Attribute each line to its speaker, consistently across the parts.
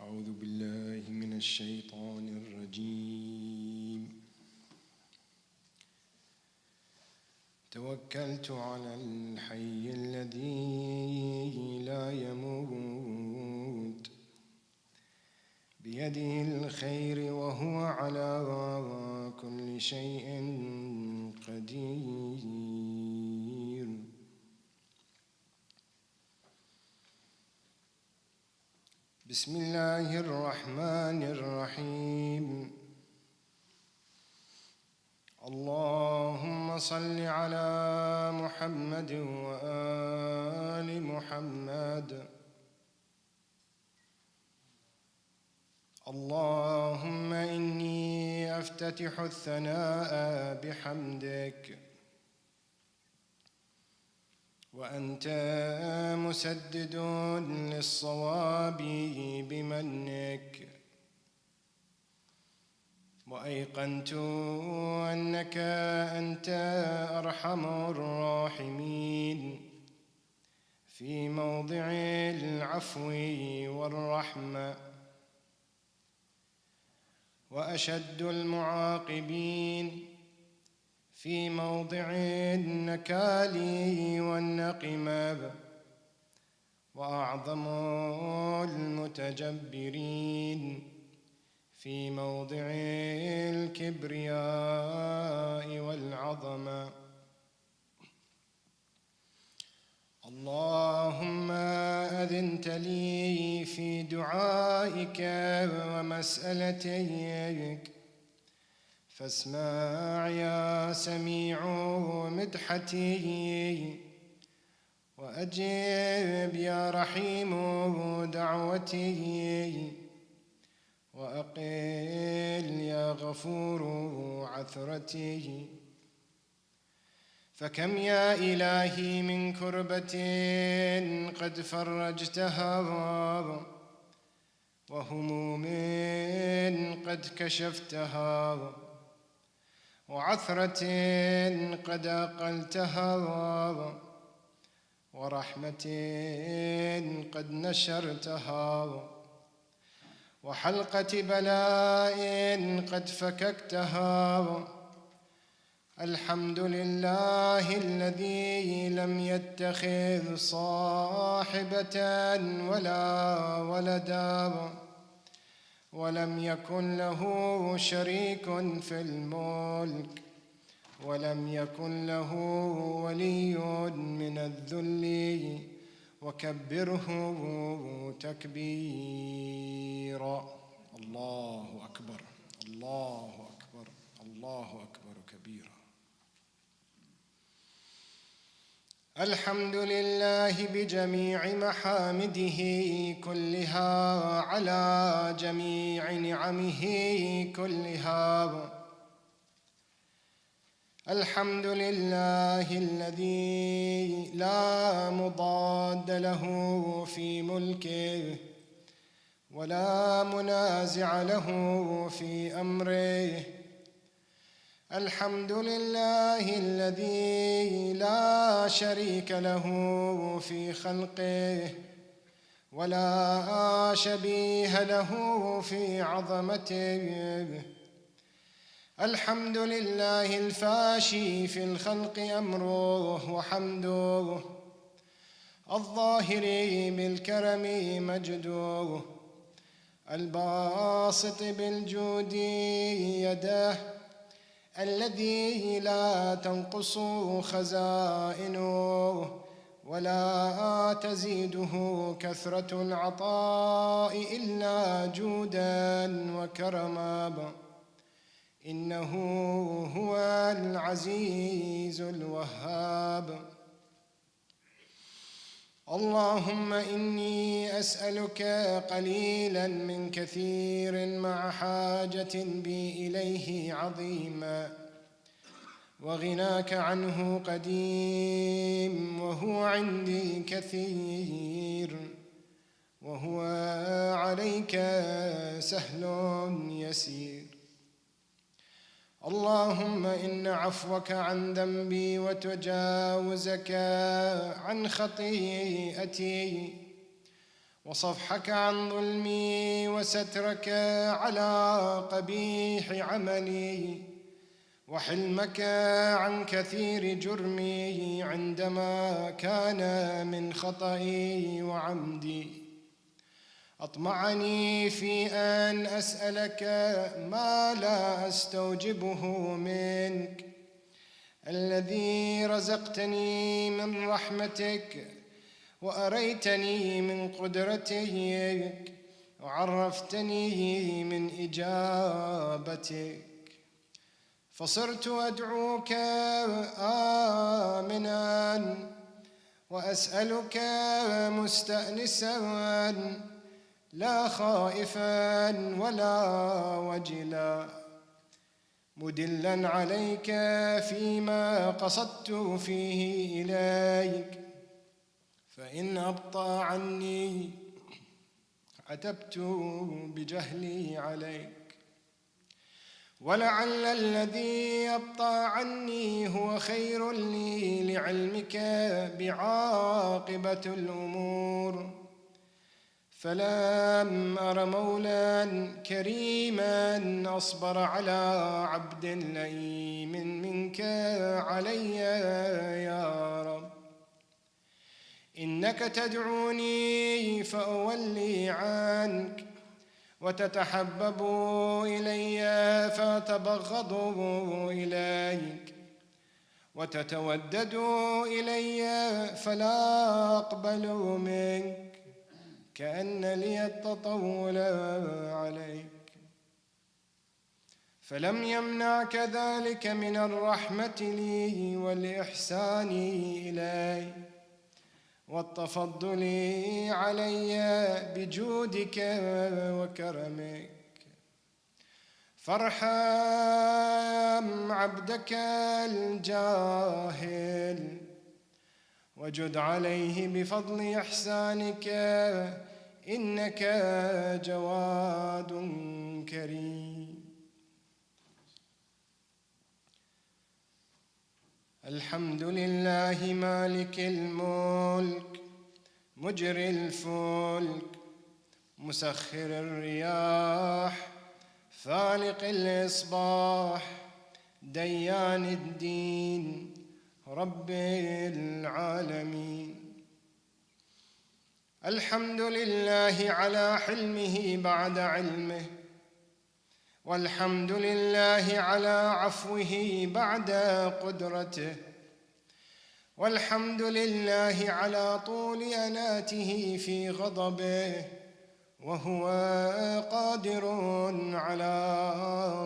Speaker 1: أعوذ بالله من الشيطان الرجيم. توكلت على الحي الذي لا يموت بيده الخير وهو على كل شيء قدير. بسم الله الرحمن الرحيم. اللهم صل على محمد وآل محمد. اللهم إني أفتتح الثناء بحمدك وأنت مسدد للصواب بمنك، وأيقنت أنك أنت أرحم الراحمين في موضع العفو والرحمة، وأشد المعاقبين في موضع النكال والنقمة، وأعظم المتجبرين في موضع الكبرياء والعظمة. اللهم أذنت لي في دعائك ومسألتك، فاسمع يا سميع مدحتي، وأجب يا رحيم دعوتي، وأقل يا غفور عثرتي. فكم يا إلهي من كربة قد فرجتها، وهموم قد كشفتها، وعثرة قد أقلتها، ورحمة قد نشرتها، وحلقة بلاء قد فككتها. الحمد لله الذي لم يتخذ صاحبة ولا ولدا، ولم يكن له شريك في الملك، ولم يكن له ولي من الذل، وكبره تكبيرا. الله أكبر، الله أكبر، الله أكبر كبيرا. الحمد لله بجميع محامده كلها، على جميع نعمه كلها. الحمد لله الذي لا مضاد له في ملكه، ولا منازع له في أمره. الحمد لله الذي لا شريك له في خلقه، ولا شبيه له في عظمته. الحمد لله الفاشي في الخلق أمره وحمده، الظاهر بالكرم مجده، الباسط بالجود يده، الذي لا تنقص خزائنه ولا تزيده كثرة العطاء إلا جودا وكرما. إنه هو العزيز الوهاب. اللهم إني أسألك قليلا من كثير مع حاجة بي إليه عظيما، وغناك عنه قديم، وهو عندي كثير، وهو عليك سهل يسير. اللهم إن عفوك عن ذنبي وتجاوزك عن خطيئتي وصفحك عن ظلمي وسترك على قبيح عملي، وحلمك عن كثير جرمي عندما كان من خطئي وعمدي. أطمعني في أن أسألك ما لا أستوجبه منك، الذي رزقتني من رحمتك وأريتني من قدرتك وعرفتني من إجابتك. فصرت أدعوك آمنا وأسألك مستأنسا، لا خائفا ولا وجلا، مدلا عليك فيما قصدت فيه إليك. فإن أبطأ عني عتبت بجهلي عليك، ولعل الذي أبطأ عني هو خير لي لعلمك بعاقبة الأمور. فلم أر مولا كريما أصبر على عبد لئيم منك علي يا رب. إنك تدعوني فأولي عنك، وتتحبب إلي فأتبغض إليك، وتتودد إلي فلا أقبل منك، كأن لي التطول عليك. فلم يمنعك ذلك من الرحمة لي والإحسان إلي والتفضل علي بجودك وكرمك. فارحم عبدك الجاهل وجد عليه بفضل إحسانك، إنك جواد كريم. الحمد لله مالك الملك مجري الفلك مسخر الرياح فالق الإصباح ديان الدين رب العالمين. الحمد لله على حلمه بعد علمه، والحمد لله على عفوه بعد قدرته، والحمد لله على طول أناته في غضبه وهو قادر على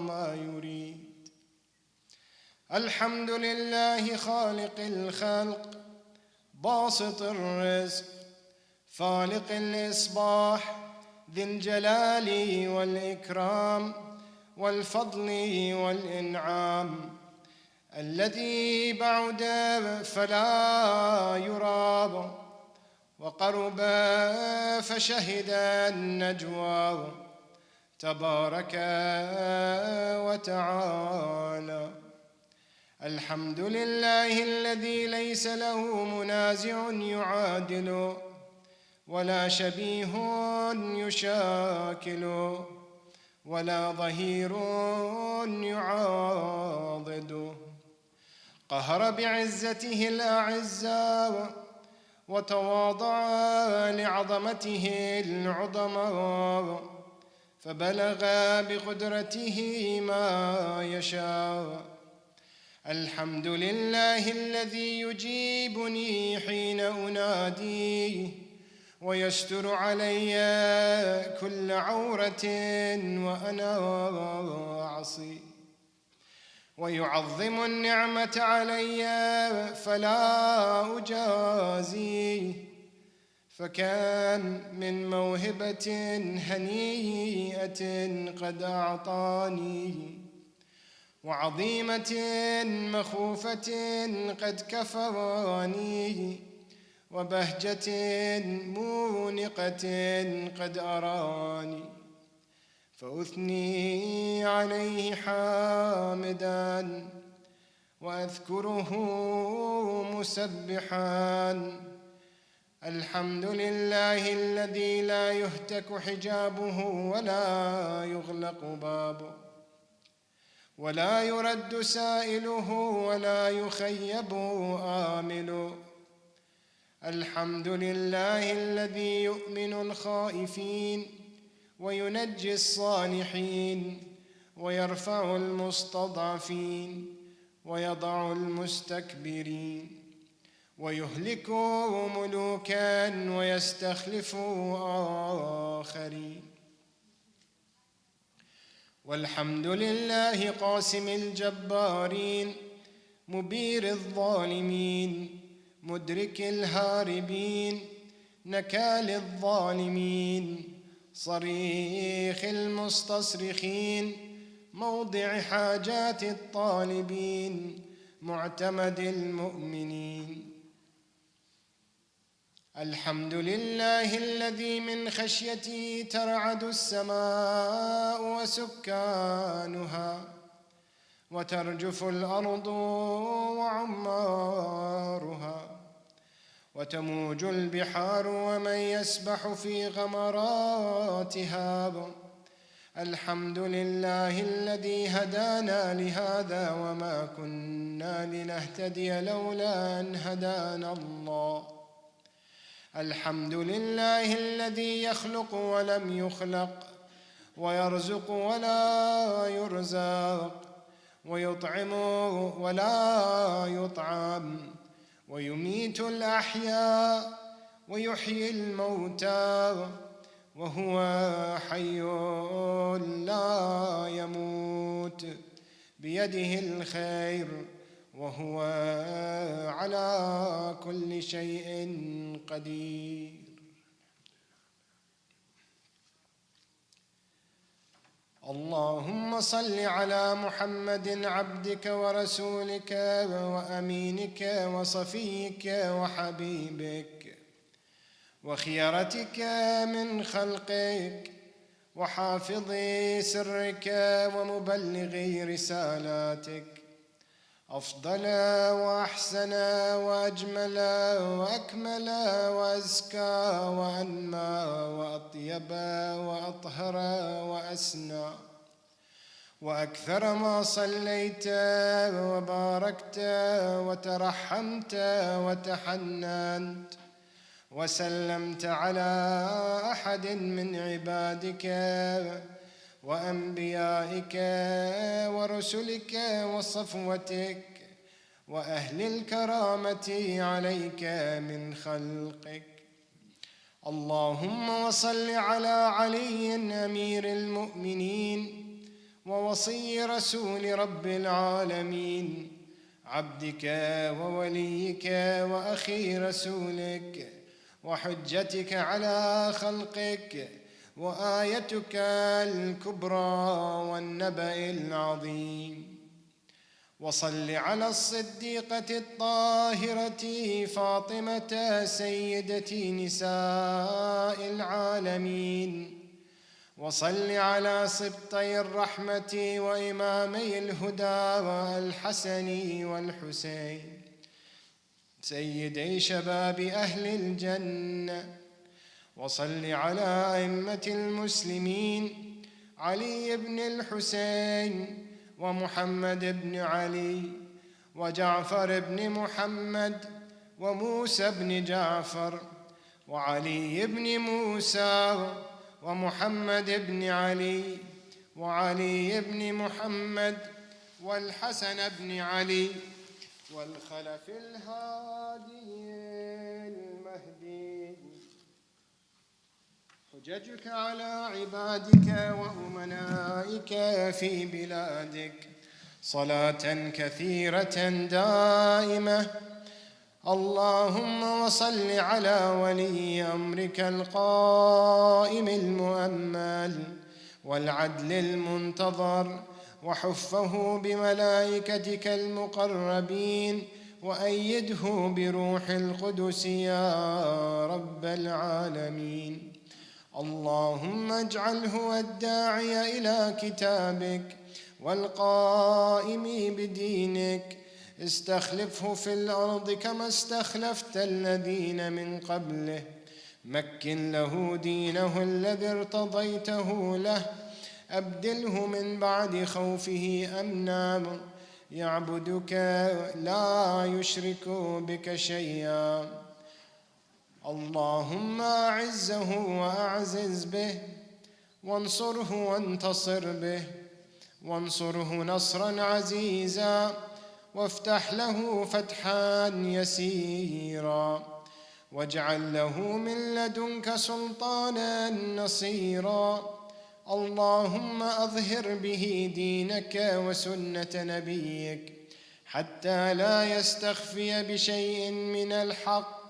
Speaker 1: ما يريد. الحمد لله خالق الخلق باسط الرزق فالق الإصباح ذي الجلال والإكرام والفضل والإنعام، الذي بعد فلا يرى وقرب فشهد النجوى، تبارك وتعالى. الحمد لله الذي ليس له منازع يعادل ولا شبيه يشاكل ولا ظهير يعاضد. قهر بعزته الأعزاء وتواضع لعظمته العظماء، فبلغ بقدرته ما يشاء. الحمد لله الذي يجيبني حين أناديه ويستر علي كل عورة وأنا عصي، ويعظم النعمة علي فلا أجازيه، فكم من موهبة هنيئة قد أعطاني، وعظيمة مخوفة قد كفراني، وبهجة مونقة قد أراني، فأثني عليه حامدا وأذكره مسبحا. الحمد لله الذي لا يهتك حجابه ولا يغلق بابه ولا يرد سائله ولا يخيب آمله. الحمد لله الذي يؤمن الخائفين وينجي الصالحين ويرفع المستضعفين ويضع المستكبرين ويهلك ملوكا ويستخلف آخرين. والحمد لله قاسم الجبارين مبير الظالمين مدرك الهاربين نكال الظالمين صريخ المستصرخين موضع حاجات الطالبين معتمد المؤمنين. الحمد لله الذي من خشيته ترعد السماء وسكانها وترجف الأرض وعمارها وتموج البحار ومن يسبح في غمراتها. الحمد لله الذي هدانا لهذا وما كنا لنهتدي لولا أن هدانا الله. الحمد لله الذي يخلق ولم يخلق ويرزق ولا يرزق ويطعم ولا يطعم ويميت الأحياء ويحيي الموتى وهو حي لا يموت بيده الخير وهو على كل شيء قدير. اللهم صل على محمد عبدك ورسولك وأمينك وصفيك وحبيبك وخيرتك من خلقك وحافظ سرك ومبلغ رسالاتك أفضل وأحسن وأجمل وأكمل وأزكى وأنمى وأطيب وأطهر وأسنى وأكثر ما صليت وباركت وترحمت وتحننت وسلمت على أحد من عبادك وأنبيائك ورسلك وصفوتك وأهل الكرامة عليك من خلقك. اللهم وصل على علي أمير المؤمنين ووصي رسول رب العالمين عبدك ووليك وأخي رسولك وحجتك على خلقك وآيتك الكبرى والنبأ العظيم. وصل على الصديقة الطاهرة فاطمة سيدة نساء العالمين. وصل على سبطي الرحمة وإمامي الهدى الحسن والحسين سيدي شباب أهل الجنة. وصل على أئمة المسلمين علي بن الحسين ومحمد بن علي وجعفر بن محمد وموسى بن جعفر وعلي بن موسى ومحمد بن علي وعلي بن محمد والحسن بن علي والخلف الهادي المهدي. حججك على عبادك وأمنائك في بلادك صلاة كثيرة دائمة. اللهم وصل على ولي أمرك القائم المؤمل والعدل المنتظر وحفه بملائكتك المقربين وأيده بروح القدس يا رب العالمين. اللهم اجعله الداعي إلى كتابك والقائم بدينك استخلفه في الأرض كما استخلفت الذين من قبله مكن له دينه الذي ارتضيته له أبدله من بعد خوفه أمنا يعبدك لا يشرك بك شيئا. اللهم أعزه وأعزز به وانصره وانتصر به وانصره نصرا عزيزا وافتح له فتحا يسيرا واجعل له من لدنك سلطانا نصيرا. اللهم أظهر به دينك وسنة نبيك حتى لا يستخفي بشيء من الحق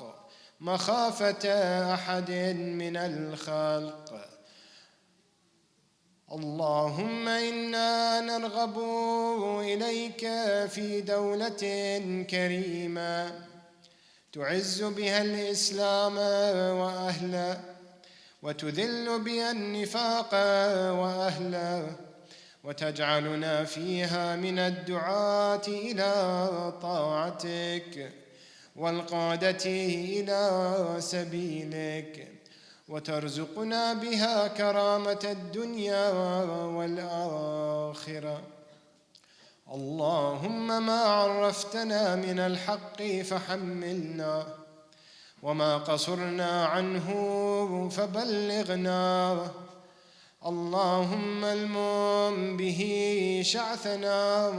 Speaker 1: مخافة أحد من الخلق. اللهم إنا نرغب إليك في دولة كريمة تعز بها الإسلام وأهله وتذل بها النفاق وأهله وتجعلنا فيها من الدعاة إلى طاعتك والقادة إلى سبيلك وترزقنا بها كرامة الدنيا والآخرة. اللهم ما عرفتنا من الحق فحملنا وما قصرنا عنه فبلغنا. اللهم المم به شعثنا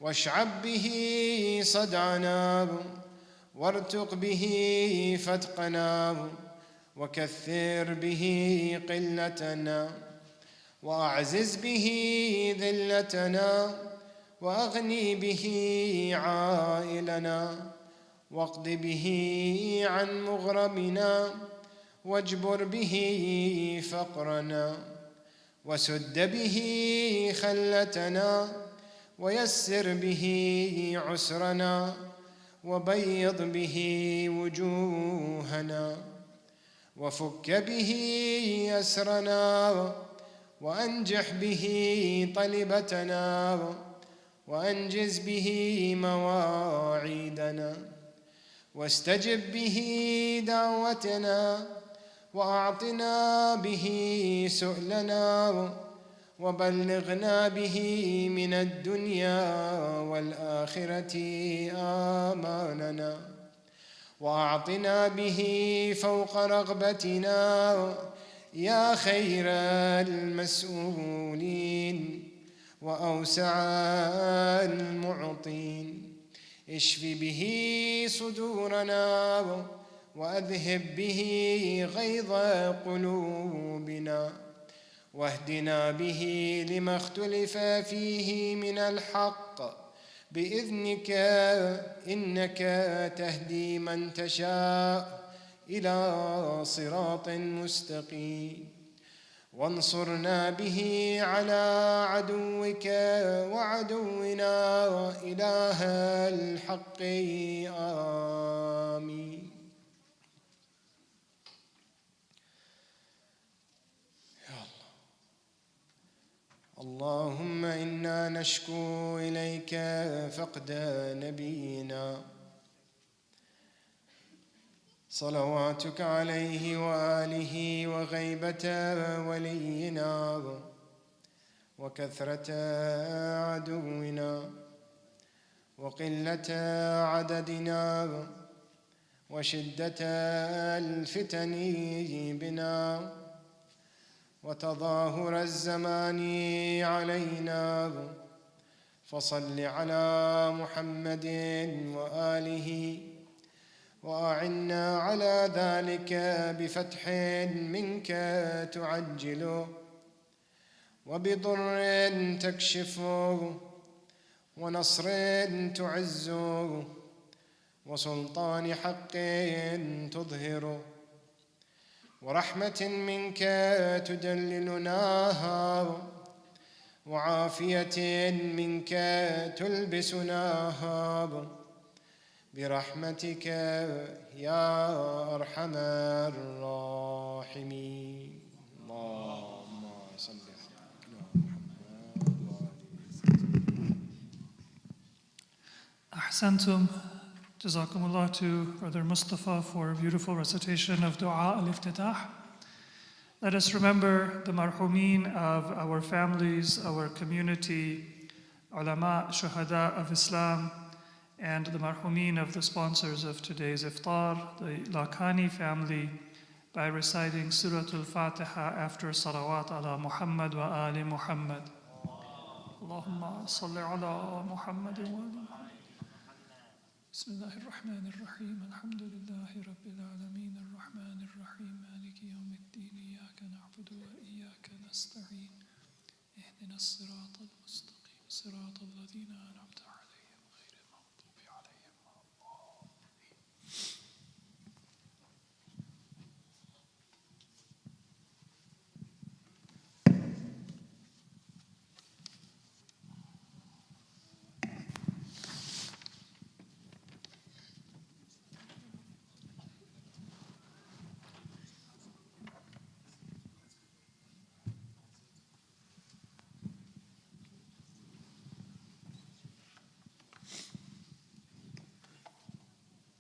Speaker 1: واشعب به صدعنا وارتق به فتقنا وكثر به قلتنا وأعزز به ذلتنا وأغني به عائلنا واقض به عن مغرمنا واجبر به فقرنا وسد به خلتنا ويسر به عسرنا وبيض به وجوهنا وفك به أسرنا وأنجح به طلبتنا وأنجز به مواعيدنا واستجب به دعوتنا وأعطنا به سؤلنا وبلغنا به من الدنيا والآخرة آمالنا وأعطنا به فوق رغبتنا يا خير المسؤولين وأوسع المعطين. اشف به صدورنا وأذهب به غيظ قلوبنا واهدنا به لما اختلف فيه من الحق بإذنك إنك تهدي من تشاء إلى صراط مستقيم. وانصرنا به على عدوك وعدونا إله الحق آمين. يا الله اللهم إنا نشكو إليك فقد نبينا صلواتك عليه وآله وغيبة ولينا وكثرة عدونا وقلة عددنا وشدة الفتن بنا وتظاهر الزمان علينا. فصل على محمد وآله وأعنا على ذلك بفتح منك تعجله وبضر تكشفه ونصر تعزه وسلطان حق تظهره ورحمة منك تدللناها وعافية منك تلبسناها برحمتك يا أرحم الراحمين. اللهم صل على محمد.
Speaker 2: Ahsantum. Jazakumullah to Brother Mustafa for a beautiful recitation of Dua al-Iftitah. Let us remember the marhumeen of our families, our community, ulama, shuhada of Islam, and the marhumeen of the sponsors of today's iftar, the Lakhani family, by reciting Surah Al-Fatiha after salawat ala Muhammad wa ali Muhammad. Allahumma salli ala Muhammad wa ali Muhammad. Bismillahir Rahmanir Rahim. Alhamdulillahi Rabbil Alameen. Ar-Rahmanir Rahim. Maliki yawmiddin. Iyyaka na'budu wa iyyaka nasta'een. Ihdina as-siratal mustaqim. Siratal ladhina an'amta alayhim ghayril maghdubi alayhim waladdallin.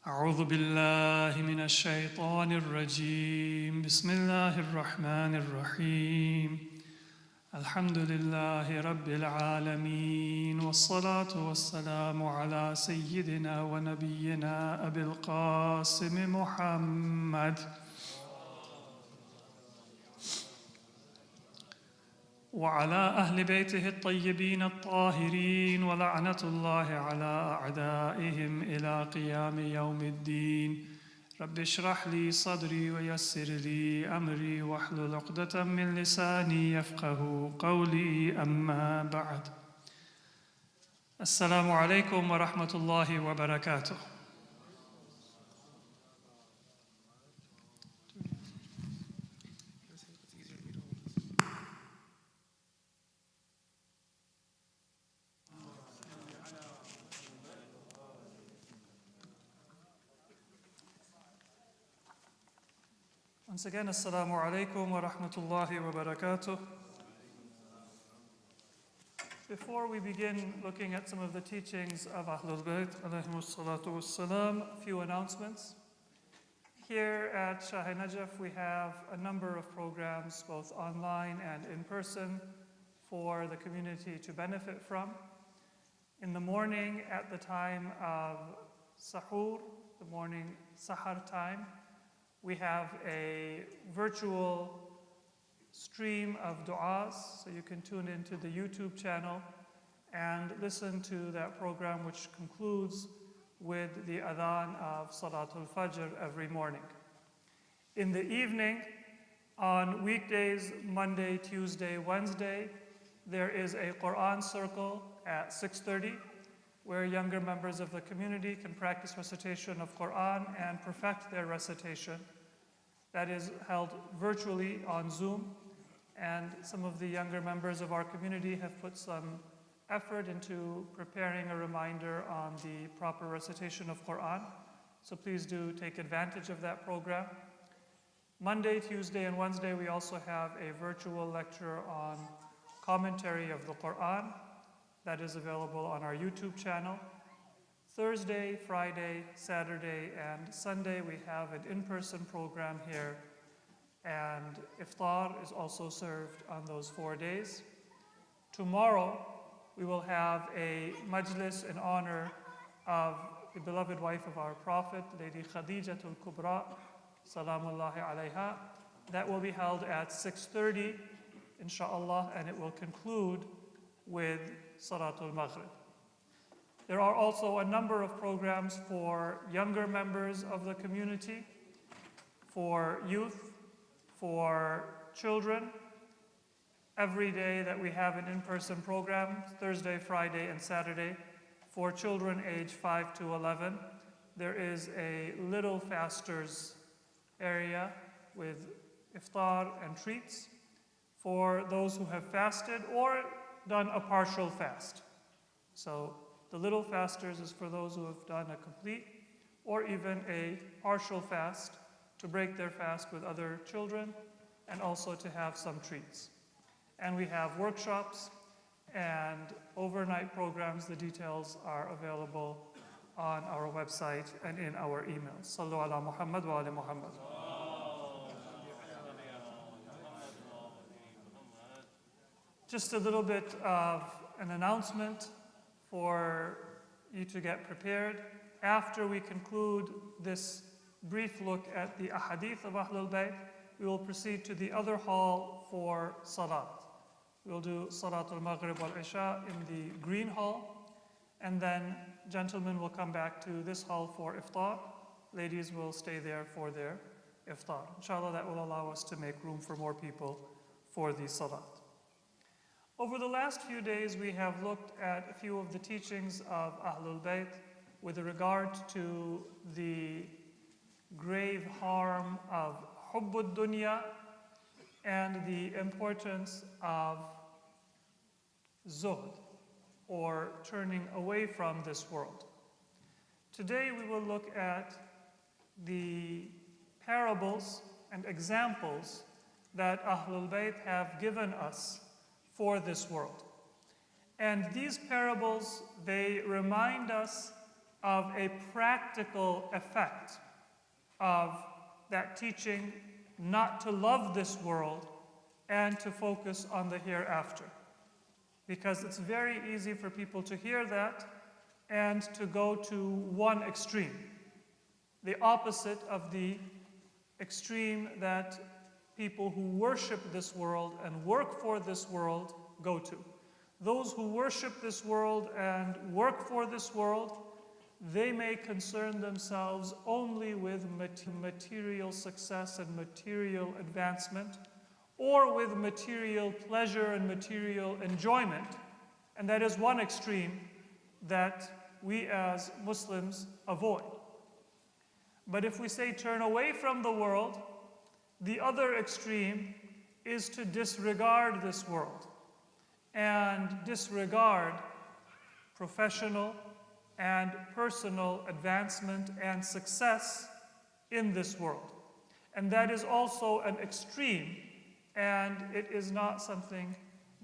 Speaker 2: أعوذ بالله من الشيطان الرجيم بسم الله الرحمن الرحيم الحمد لله رب العالمين والصلاة والسلام على سيدنا ونبينا أبي القاسم محمد وعلى أهل بيته الطيبين الطاهرين ولعنة الله على أعدائهم إلى قيام يوم الدين رب اشرح لي صدري ويسر لي أمري واحلل عقدة من لساني يفقه قولي أما بعد السلام عليكم ورحمة الله وبركاته. Once again, Assalamu alaikum wa rahmatullahi wa barakatuh. Before we begin looking at some of the teachings of Ahlul Bayt, alayhimus salatu wassalam, a few announcements. Here at Shahe Najaf, we have a number of programs, both online and in person, for the community to benefit from. In the morning, at the time of sahur, the morning sahar time, we have a virtual stream of du'as, so you can tune into the YouTube channel and listen to that program, which concludes with the adhan of Salatul Fajr every morning. In the evening, on weekdays, Monday, Tuesday, Wednesday, there is a Quran circle at 6:30, where younger members of the community can practice recitation of Quran and perfect their recitation. That is held virtually on Zoom, and some of the younger members of our community have put some effort into preparing a reminder on the proper recitation of Quran. So please do take advantage of that program. Monday, Tuesday, and Wednesday, we also have a virtual lecture on commentary of the Quran that is available on our YouTube channel. Thursday, Friday, Saturday, and Sunday, we have an in-person program here, and iftar is also served on those 4 days. Tomorrow, we will have a majlis in honor of the beloved wife of our Prophet, Lady Khadijatul Kubra, salamullahi alayha. That will be held at 6:30, inshallah, and it will conclude with Salatul Maghrib. There are also a number of programs for younger members of the community, for youth, for children. Every day that we have an in-person program, Thursday, Friday, and Saturday, for children age 5 to 11, there is a Little Fasters area with iftar and treats for those who have fasted or done a partial fast. So the Little Fasters is for those who have done a complete or even a partial fast to break their fast with other children and also to have some treats. And we have workshops and overnight programs. The details are available on our website and in our emails. Sallu ala Muhammad wa ali Muhammad. Just a little bit of an announcement for you to get prepared. After we conclude this brief look at the ahadith of Ahlul Bayt, we will proceed to the other hall for Salat. We'll do Salat al-Maghrib wal-Isha in the green hall, and then gentlemen will come back to this hall for iftar. Ladies will stay there for their iftar. Inshallah, that will allow us to make room for more people for the Salat. Over the last few days, we have looked at a few of the teachings of Ahlul Bayt with regard to the grave harm of hubbud dunya and the importance of zuhd, or turning away from this world. Today we will look at the parables and examples that Ahlul Bayt have given us for this world. And these parables, they remind us of a practical effect of that teaching not to love this world and to focus on the hereafter. Because it's very easy for people to hear that and to go to one extreme, the opposite of the extreme that people who worship this world and work for this world go to. Those who worship this world and work for this world, they may concern themselves only with material success and material advancement, or with material pleasure and material enjoyment. And that is one extreme that we as Muslims avoid. But if we say turn away from the world, the other extreme is to disregard this world and disregard professional and personal advancement and success in this world. And that is also an extreme, and it is not something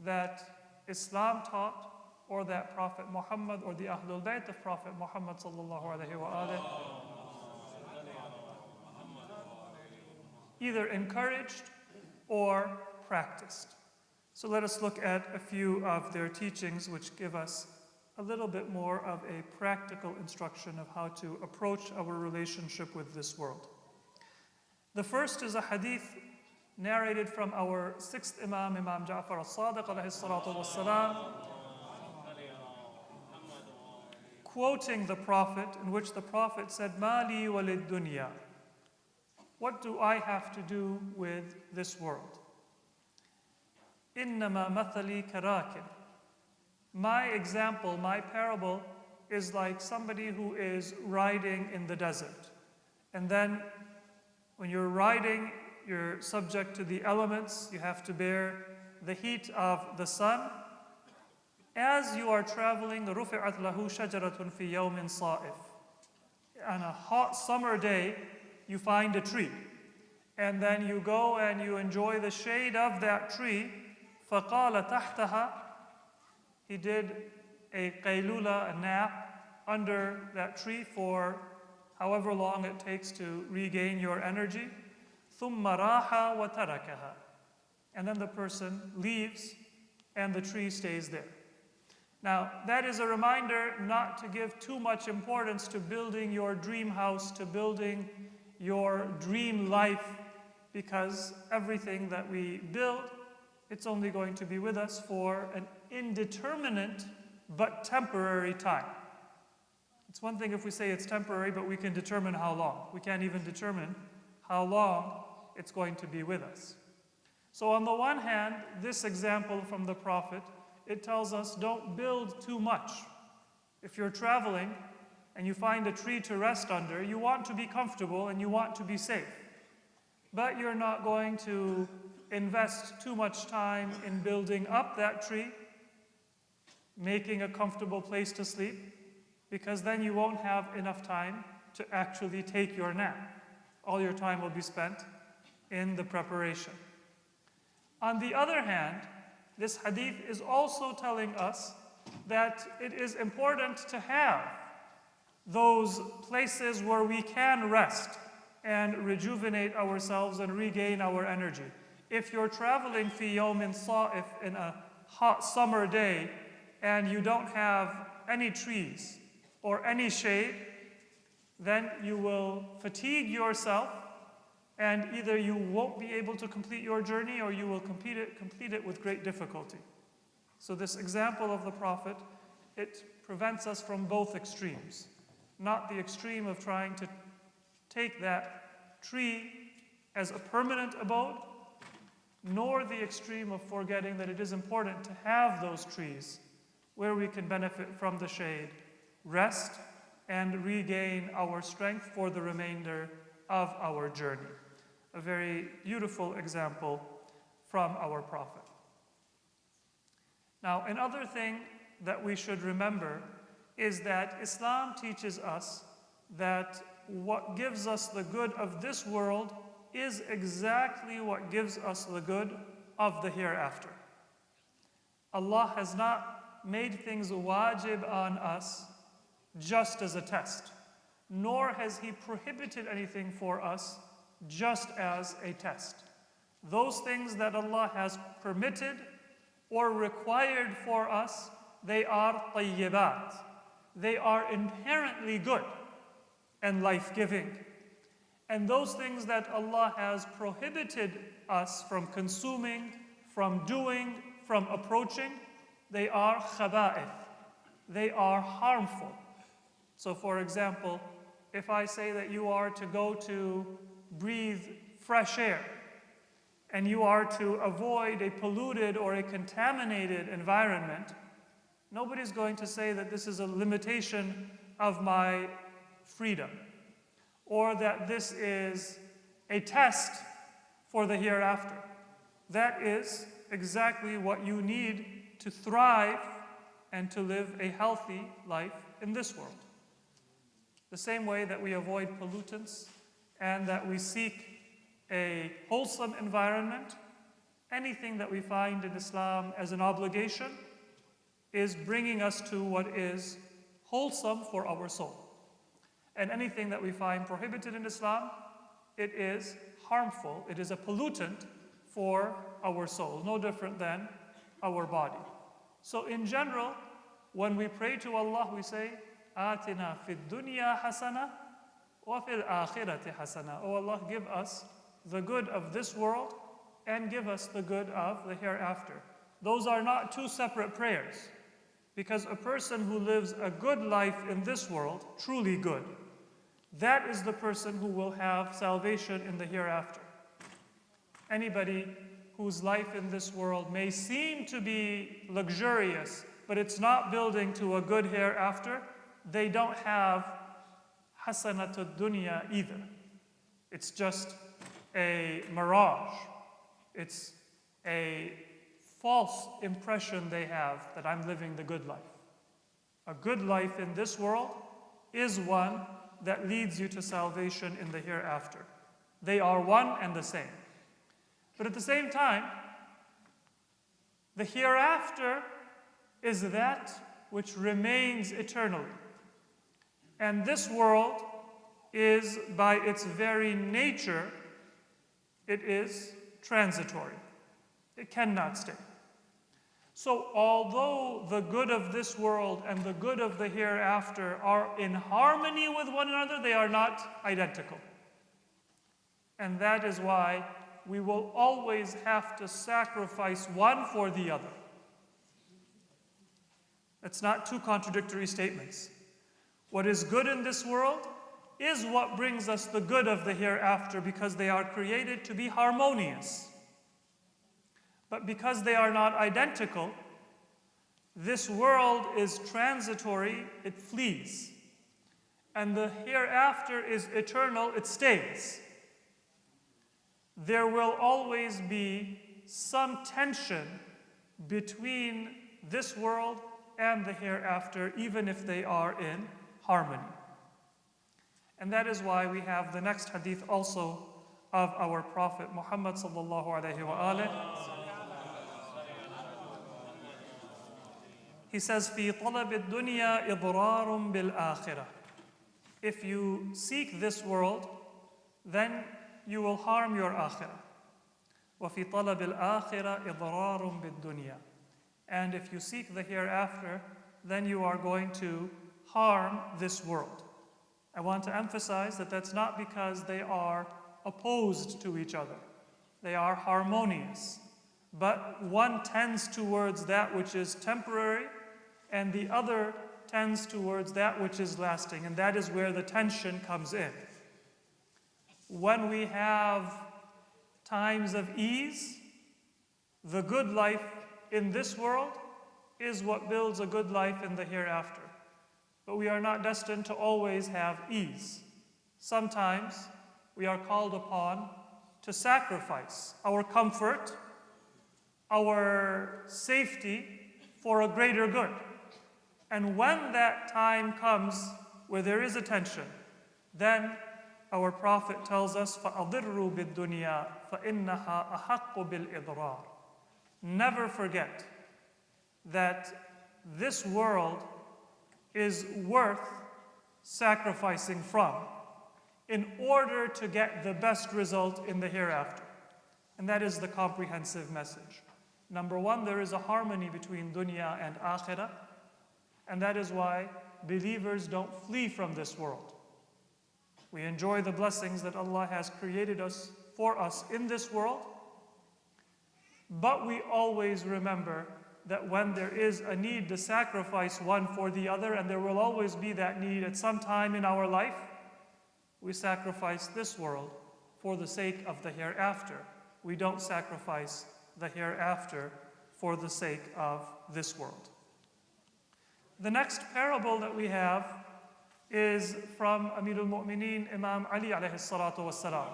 Speaker 2: that Islam taught or that Prophet Muhammad or the Ahlul Bayt of Prophet Muhammad sallallahu alaihi wa either encouraged or practiced. So let us look at a few of their teachings which give us a little bit more of a practical instruction of how to approach our relationship with this world. The first is a hadith narrated from our sixth Imam, Imam Ja'far al-Sadiq alayhi salatu wassalam, quoting the Prophet, in which the Prophet said, "Mali walid dunya." What do I have to do with this world? Innama mathali karakin. My example, my parable, is like somebody who is riding in the desert. And then when you're riding, you're subject to the elements. You have to bear the heat of the sun. As you are traveling, رُفِعَتْ لَهُ شَجَرَةٌ فِي يَوْمٍ صَائِفٍ. On a hot summer day, you find a tree. And then you go and you enjoy the shade of that tree. فَقَالَ تَحْتَهَا. He did a qaylula, a nap, under that tree for however long it takes to regain your energy. ثُمَّ رَاحَ وَتَرَكَهَا. And then the person leaves and the tree stays there. Now, that is a reminder not to give too much importance to building your dream house, to building your dream life, because everything that we build, it's only going to be with us for an indeterminate but temporary time. It's one thing if we say it's temporary, but we can determine how long. We can't even determine how long it's going to be with us. So on the one hand, this example from the Prophet, it tells us don't build too much. If you're traveling and you find a tree to rest under, you want to be comfortable and you want to be safe. But you're not going to invest too much time in building up that tree, making a comfortable place to sleep, because then you won't have enough time to actually take your nap. All your time will be spent in the preparation. On the other hand, this hadith is also telling us that it is important to have those places where we can rest and rejuvenate ourselves and regain our energy. If you're traveling fi yawmin sa'if in a hot summer day and you don't have any trees or any shade, then you will fatigue yourself, and either you won't be able to complete your journey or you will complete it with great difficulty. So this example of the Prophet, it prevents us from both extremes. Not the extreme of trying to take that tree as a permanent abode, nor the extreme of forgetting that it is important to have those trees where we can benefit from the shade, rest, and regain our strength for the remainder of our journey. A very beautiful example from our Prophet. Now, another thing that we should remember is that Islam teaches us that what gives us the good of this world is exactly what gives us the good of the hereafter. Allah has not made things wajib on us just as a test, nor has He prohibited anything for us just as a test. Those things that Allah has permitted or required for us, they are tayyibat. They are inherently good and life-giving. And those things that Allah has prohibited us from consuming, from doing, from approaching, they are khaba'ith. They are harmful. So for example, if I say that you are to go to breathe fresh air, and you are to avoid a polluted or a contaminated environment, nobody's going to say that this is a limitation of my freedom, or that this is a test for the hereafter. That is exactly what you need to thrive and to live a healthy life in this world. The same way that we avoid pollutants and that we seek a wholesome environment, anything that we find in Islam as an obligation is bringing us to what is wholesome for our soul. And anything that we find prohibited in Islam, it is harmful, it is a pollutant for our soul, no different than our body. So in general, when we pray to Allah, we say, آتنا في الدنيا حسنة وفي الآخرة حسنة. Oh Allah, give us the good of this world and give us the good of the hereafter. Those are not two separate prayers, because a person who lives a good life in this world, truly good, that is the person who will have salvation in the hereafter. Anybody whose life in this world may seem to be luxurious, but it's not building to a good hereafter, they don't have hasanatul dunya either. It's just a mirage. It's a false impression they have that I'm living the good life. A good life in this world is one that leads you to salvation in the hereafter. They are one and the same. But at the same time, the hereafter is that which remains eternally. And this world is, by its very nature, it is transitory. It cannot stay. So although the good of this world and the good of the hereafter are in harmony with one another, they are not identical. And that is why we will always have to sacrifice one for the other. It's not two contradictory statements. What is good in this world is what brings us the good of the hereafter, because they are created to be harmonious. But because they are not identical, this world is transitory, it flees. And the hereafter is eternal, it stays. There will always be some tension between this world and the hereafter, even if they are in harmony. And that is why we have the next hadith also of our Prophet Muhammad sallallahu alaihi wasallam. He says, "في طلب الدنيا إضرار بالآخرة." if you seek this world, then you will harm your akhirah. وَفِي طَلَبِ الْآخِرَةِ إِضْرَارٌ بِالدُّنْيَا. And if you seek the hereafter, then you are going to harm this world. I want to emphasize that that's not because they are opposed to each other. They are harmonious. But one tends towards that which is temporary, and the other tends towards that which is lasting. And that is where the tension comes in. When we have times of ease, the good life in this world is what builds a good life in the hereafter. But we are not destined to always have ease. Sometimes we are called upon to sacrifice our comfort, our safety for a greater good. And when that time comes where there is a tension, then our Prophet tells us, فَأَضِرُّوا بِالدُّنْيَا فَإِنَّهَا أَحَقُّ بِالْإِضْرَارِ. Never forget that this world is worth sacrificing from in order to get the best result in the hereafter. And that is the comprehensive message. Number one, there is a harmony between dunya and akhirah, and that is why believers don't flee from this world. We enjoy the blessings that Allah has created for us in this world, but we always remember that when there is a need to sacrifice one for the other, and there will always be that need at some time in our life, we sacrifice this world for the sake of the hereafter. We don't sacrifice the hereafter for the sake of this world. The next parable that we have is from Amir al-Mu'mineen, Imam Ali alayhi salatu wassalam.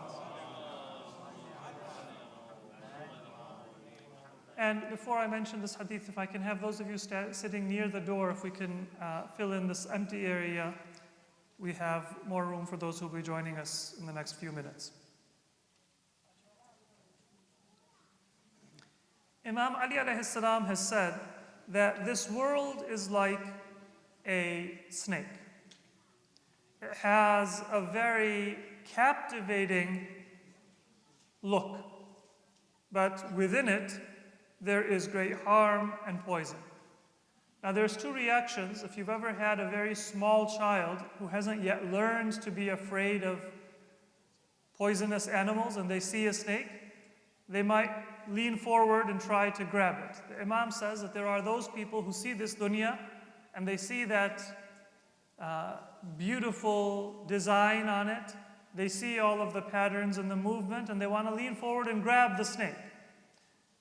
Speaker 2: And before I mention this hadith, if I can have those of you sitting near the door, if we can fill in this empty area, we have more room for those who will be joining us in the next few minutes. Imam Ali alayhi salam has said that this world is like a snake. It has a very captivating look, but within it, there is great harm and poison. Now there's two reactions. If you've ever had a very small child who hasn't yet learned to be afraid of poisonous animals and they see a snake, they might lean forward and try to grab it. The Imam says that there are those people who see this dunya and they see that beautiful design on it. They see all of the patterns and the movement and they want to lean forward and grab the snake.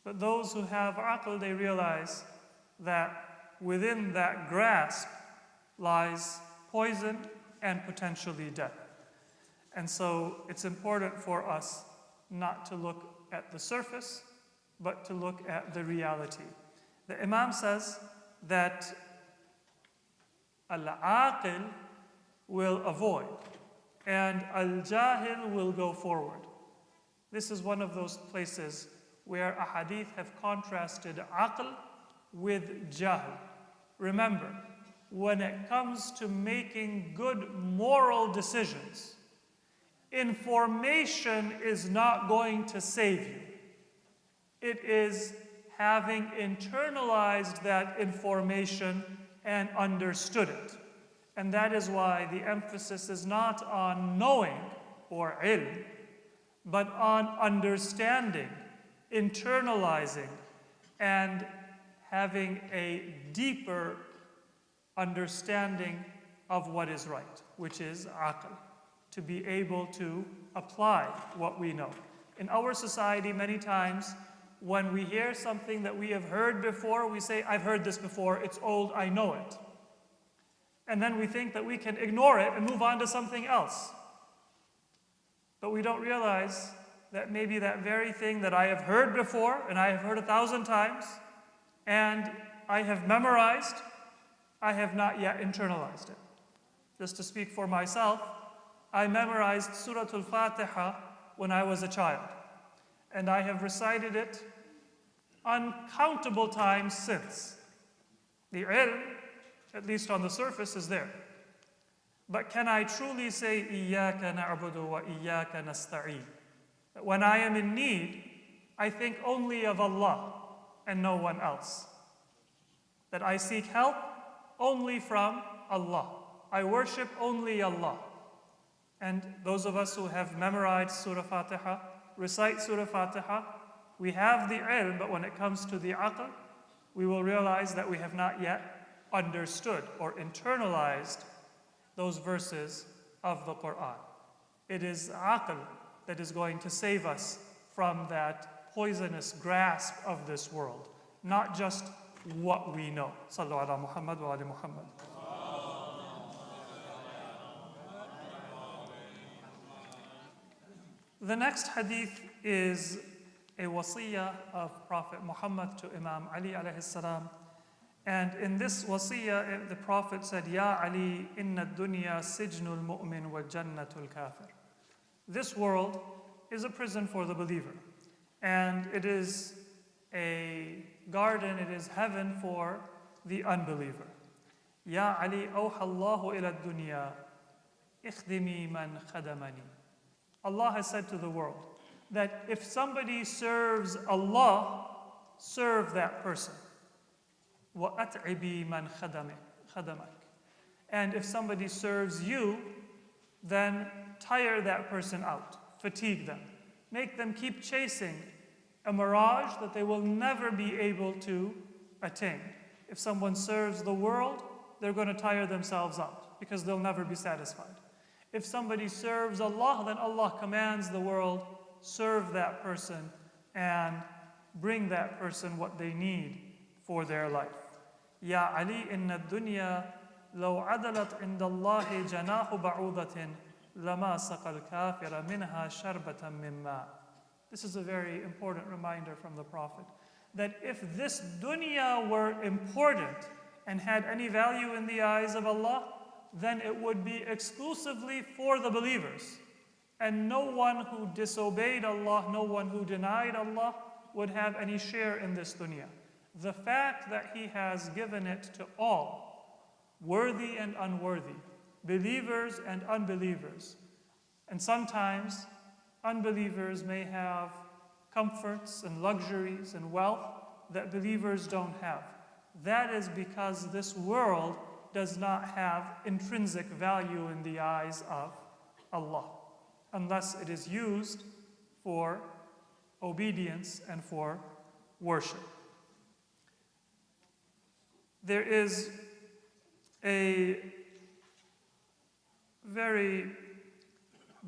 Speaker 2: But those who have aql, they realize that within that grasp lies poison and potentially death. And so it's important for us not to look at the surface, but to look at the reality. The Imam says that al-aqil will avoid and al-jahil will go forward. This is one of those places where ahadith have contrasted aql with jahl. Remember, when it comes to making good moral decisions, information is not going to save you. It is having internalized that information and understood it. And that is why the emphasis is not on knowing or ilm, but on understanding, internalizing, and having a deeper understanding of what is right, which is aql, to be able to apply what we know. In our society, many times, when we hear something that we have heard before, we say, I've heard this before, it's old, I know it. And then we think that we can ignore it and move on to something else. But we don't realize that maybe that very thing that I have heard before, and I have heard 1,000 times, and I have memorized, I have not yet internalized it. Just to speak for myself, I memorized Surah Al-Fatiha when I was a child, and I have recited it uncountable times since. The ilm, at least on the surface, is there. But can I truly say, إِيَّاكَ نَعْبُدُ وَإِيَّاكَ نَسْتَعِينُ? That when I am in need, I think only of Allah and no one else. That I seek help only from Allah. I worship only Allah. And those of us who have memorized Surah Fatiha, recite Surah Fatiha, we have the ilm, but when it comes to the aql, we will realize that we have not yet understood or internalized those verses of the Quran. It is aql that is going to save us from that poisonous grasp of this world, not just what we know. Sallu ala Muhammad wa ali Muhammad. The next hadith is a wasiyah of Prophet Muhammad to Imam Ali alayhi salam. And in this wasiyah, the Prophet said, Ya Ali, inna dunya sijnul mu'min wa jannatul kafir. This world is a prison for the believer. And it is a garden, it is heaven for the unbeliever. Ya Ali, awha Allahu ila dunya, ikhdimi man khadamani. Allah has said to the world that if somebody serves Allah, serve that person. وَأَتْعِبِي مَنْ خَدَمَكَ. And if somebody serves you, then tire that person out, fatigue them. Make them keep chasing a mirage that they will never be able to attain. If someone serves the world, they're going to tire themselves out because they'll never be satisfied. If somebody serves Allah, then Allah commands the world, serve that person and bring that person what they need for their life. Ya Ali, inna dunya law adalat inda Allahi janahu ba'udatin lama saqal kafira minha sharbatan min ma. This is a very important reminder from the Prophet that if this dunya were important and had any value in the eyes of Allah, then it would be exclusively for the believers. And no one who disobeyed Allah, no one who denied Allah would have any share in this dunya. The fact that He has given it to all, worthy and unworthy, believers and unbelievers. And sometimes unbelievers may have comforts and luxuries and wealth that believers don't have. That is because this world does not have intrinsic value in the eyes of Allah, unless it is used for obedience and for worship. There is a very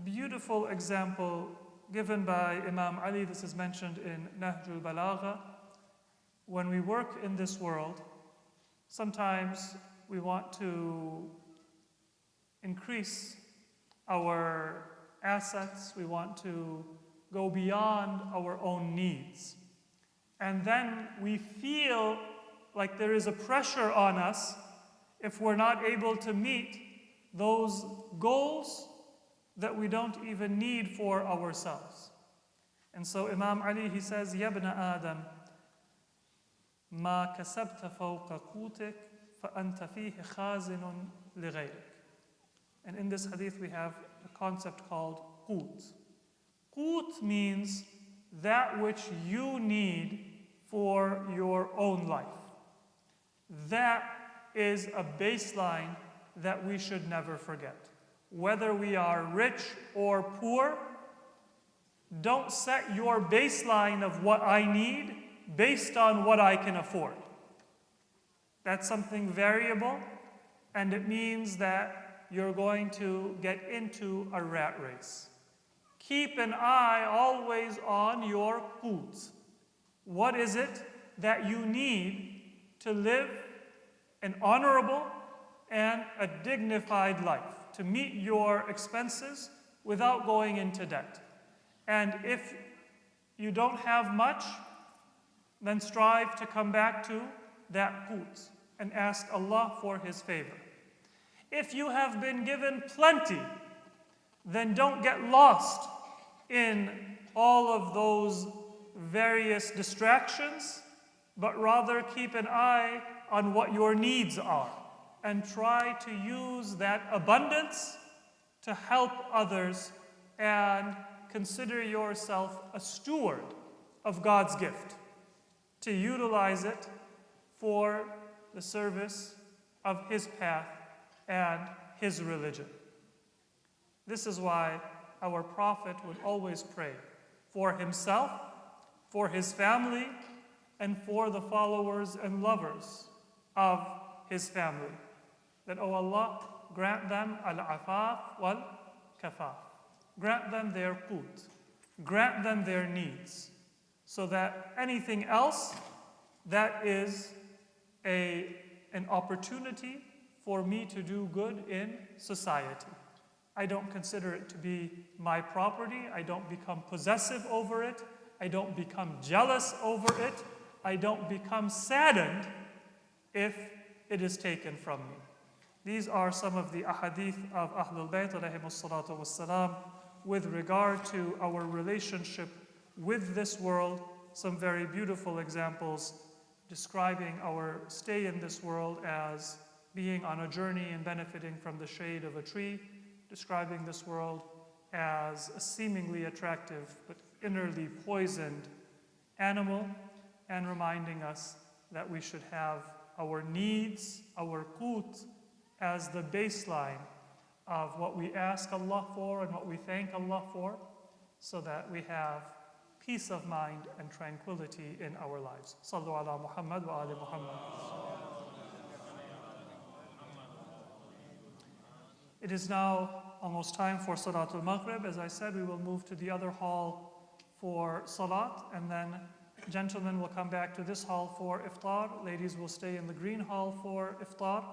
Speaker 2: beautiful example given by Imam Ali. This is mentioned in Nahjul Balagha. When we work in this world, sometimes we want to increase our assets, we want to go beyond our own needs. And then we feel like there is a pressure on us if we're not able to meet those goals that we don't even need for ourselves. And so Imam Ali, he says, Ya ibn Adam, ma kasabta fawqa qutik, فَأَنْتَ فِيهِ خَازِنٌ لِغَيْرِكَ. And in this hadith we have a concept called qut. Qut means that which you need for your own life. That is a baseline that we should never forget. Whether we are rich or poor, don't set your baseline of what I need based on what I can afford. That's something variable, and it means that you're going to get into a rat race. Keep an eye always on your qut. What is it that you need to live an honorable and a dignified life, to meet your expenses without going into debt? And if you don't have much, then strive to come back to that qut and ask Allah for His favor. If you have been given plenty, then don't get lost in all of those various distractions, but rather keep an eye on what your needs are and try to use that abundance to help others and consider yourself a steward of God's gift, to utilize it for the service of His path and His religion. This is why our Prophet would always pray for himself, for his family, and for the followers and lovers of his family. That, oh Allah, grant them al-afaf wal-kafaf. Grant them their qut. Grant them their needs. So that anything else that is an opportunity for me to do good in society. I don't consider it to be my property. I don't become possessive over it. I don't become jealous over it. I don't become saddened if it is taken from me. These are some of the ahadith of Ahlul Bayt alayhimus salatu wassalam with regard to our relationship with this world. Some very beautiful examples describing our stay in this world as being on a journey and benefiting from the shade of a tree, describing this world as a seemingly attractive but innerly poisoned animal, and reminding us that we should have our needs, our qut, as the baseline of what we ask Allah for and what we thank Allah for, so that we have peace of mind and tranquility in our lives. Sallu ala Muhammad wa ali Muhammad. It is now almost time for Salatul Maghrib. As I said, we will move to the other hall for Salat, and then gentlemen will come back to this hall for Iftar. Ladies will stay in the green hall for Iftar.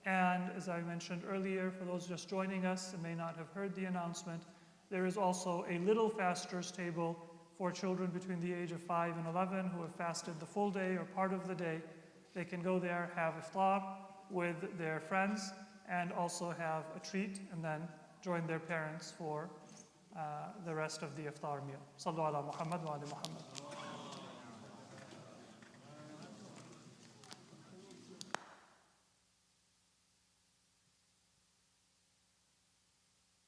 Speaker 2: And as I mentioned earlier, for those just joining us and may not have heard the announcement, there is also a little fasters table for children between the age of 5 and 11 who have fasted the full day or part of the day. They can go there, have Iftar with their friends, and also have a treat, and then join their parents for the rest of the Iftar meal. Sallu ala Muhammad wa ali Muhammad.